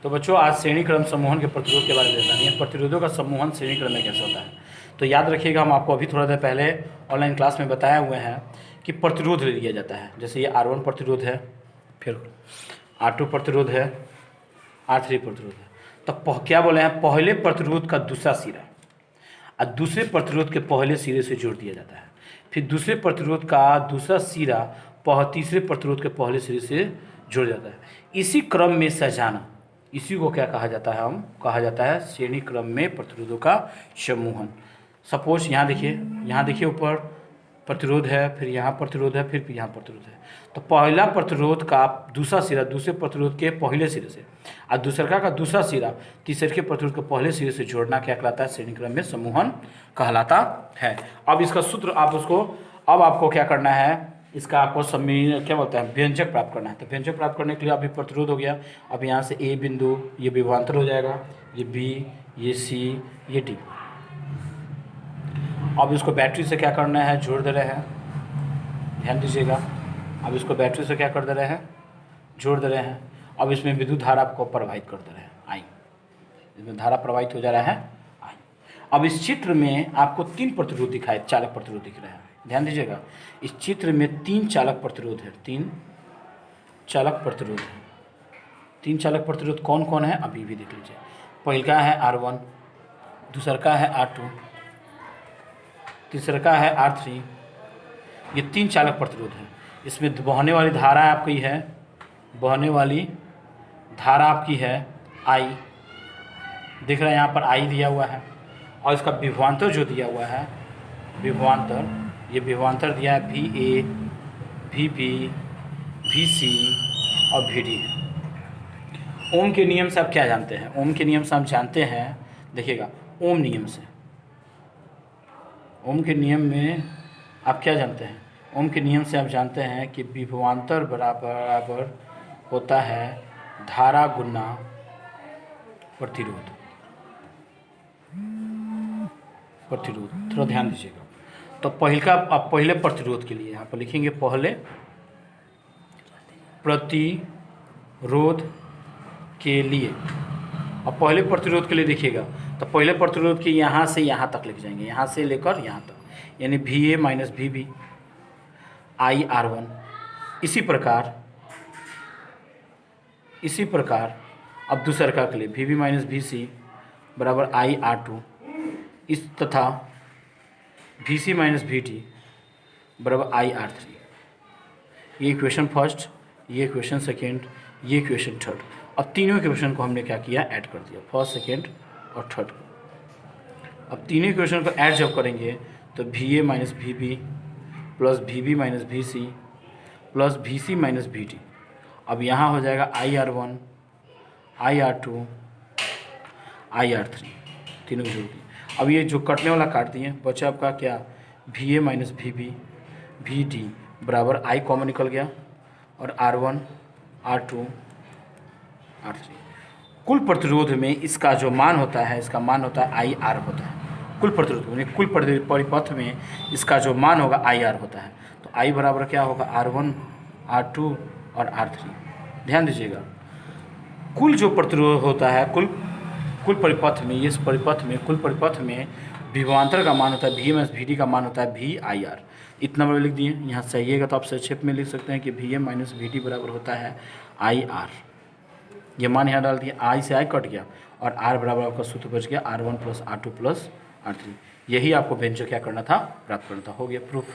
तो बच्चों आज श्रेणी क्रम समूहन के प्रतिरोध के बारे में बतानी है। प्रतिरोधों का समूहन श्रेणी क्रम में कैसे होता है। तो याद रखिएगा, हम आपको अभी थोड़ा देर पहले ऑनलाइन क्लास में बताए हुए हैं कि प्रतिरोध ले लिया जाता है। जैसे ये R1 प्रतिरोध है, फिर R2 प्रतिरोध है, R3 प्रतिरोध है। तो क्या बोले हैं, पहले प्रतिरोध का दूसरा सिरा और दूसरे प्रतिरोध के पहले सिरे से जोड़ दिया जाता है। फिर दूसरे प्रतिरोध का दूसरा सिरा तीसरे प्रतिरोध के पहले सिरे से जुड़ जाता है। इसी क्रम में सजाना, इसी को क्या कहा जाता है, हम कहा जाता है श्रेणी क्रम में प्रतिरोधों का समूहन। सपोज यहाँ देखिए ऊपर प्रतिरोध है, फिर यहाँ प्रतिरोध है, फिर यहाँ प्रतिरोध है। तो पहला प्रतिरोध का दूसरा सिरा दूसरे प्रतिरोध के पहले सिरे से और दूसरा का दूसरा सिरा तीसरे के प्रतिरोध के पहले सिरे से जोड़ना क्या कहलाता है, श्रेणी क्रम में समूहन कहलाता है। अब इसका सूत्र अब आपको क्या करना है, इसका आपको क्या बोलते हैं, व्यंजक प्राप्त करना है। तो व्यंजक प्राप्त करने के लिए अभी प्रतिरोध हो गया, अब यहाँ से ए बिंदु, ये विभवांतर हो जाएगा, ये बी, ये सी, ये डी। अब इसको बैटरी से क्या करना है, जोड़ दे रहे हैं, ध्यान दीजिएगा। अब इसको बैटरी से क्या कर दे रहे हैं, जोड़ दे रहे हैं। अब इसमें विद्युत धारा आपको प्रवाहित कर दे रहे हैं, आई, इसमें धारा प्रवाहित हो जा रहा है, आई। अब इस चित्र में आपको 3 प्रतिरोध दिखाए, चालक प्रतिरोध दिख रहे हैं, ध्यान दीजिएगा। इस चित्र में 3 चालक प्रतिरोध है, 3 चालक प्रतिरोध है। 3 चालक प्रतिरोध कौन कौन है अभी भी देख लीजिए। पहला है R1, दूसरा का है R2, तीसरा का है R3। ये 3 चालक प्रतिरोध है। इसमें बहने वाली धारा आपकी है, बहने वाली धारा आपकी है I, दिख रहा है यहाँ पर I दिया हुआ है। और इसका विभवांतर जो दिया हुआ है, ये विभवांतर दिया है VA, VB, VC और VD। ओम के नियम से आप क्या जानते हैं, ओम के नियम से हम जानते हैं, देखिएगा ओम नियम से, ओम के नियम में आप क्या जानते हैं, ओम के नियम से आप जानते हैं कि विभवांतर बराबर होता है धारा गुना प्रतिरोध। थोड़ा ध्यान दीजिएगा। तो पहले प्रतिरोध के लिए यहाँ पर लिखेंगे, पहले प्रतिरोध के लिए। और पहले प्रतिरोध के लिए देखिएगा, तो पहले प्रतिरोध के यहाँ से यहाँ तक लिख जाएंगे, यहाँ से लेकर यहाँ तक, यानी VA माइनस VB IR1। इसी प्रकार अब दूसरा के लिए VB माइनस VC बराबर IR2, इस तथा VC माइनस VD बराबर IR3। ये इक्वेशन फर्स्ट, ये इक्वेशन सेकेंड, ये इक्वेशन थर्ड। अब तीनों इक्वेशन को हमने क्या किया, ऐड कर दिया, फर्स्ट, सेकेंड और थर्ड को। अब तीनों इक्वेशन को ऐड जब करेंगे तो VA minus VB plus VB minus VC plus VC minus VD। अब यहाँ हो जाएगा IR1, IR2, IR3, तीनों को जोड़ दिए। अब ये जो कटने वाला काट दिए, बचा आपका क्या, VA माइनस VB VD बराबर I कॉमन निकल गया, और R1, R2, R3। कुल प्रतिरोध में इसका जो मान होता है, इसका मान होता है IR होता है। कुल प्रतिरोध में, कुल परिपथ में इसका जो मान होगा IR होता है। तो I बराबर क्या होगा, R1, R2 और R3। ध्यान दीजिएगा, कुल जो प्रतिरोध होता है, कुल परिपथ में, इस परिपथ में, कुल परिपथ में विभवांतर का मान होता है VA माइनस VD का मान होता है VIR। इतना बड़ा लिख दिए। यहाँ चाहिएगा तो आप संक्षेप में लिख सकते हैं कि VA माइनस VD बराबर होता है IR। ये मान यहाँ डाल दिया, I से I कट गया और R बराबर आपका सूत्र बच गया R1 plus R2 plus R3। यही आपको व्यंजक क्या करना था, प्राप्त करना था। हो गया प्रूफ।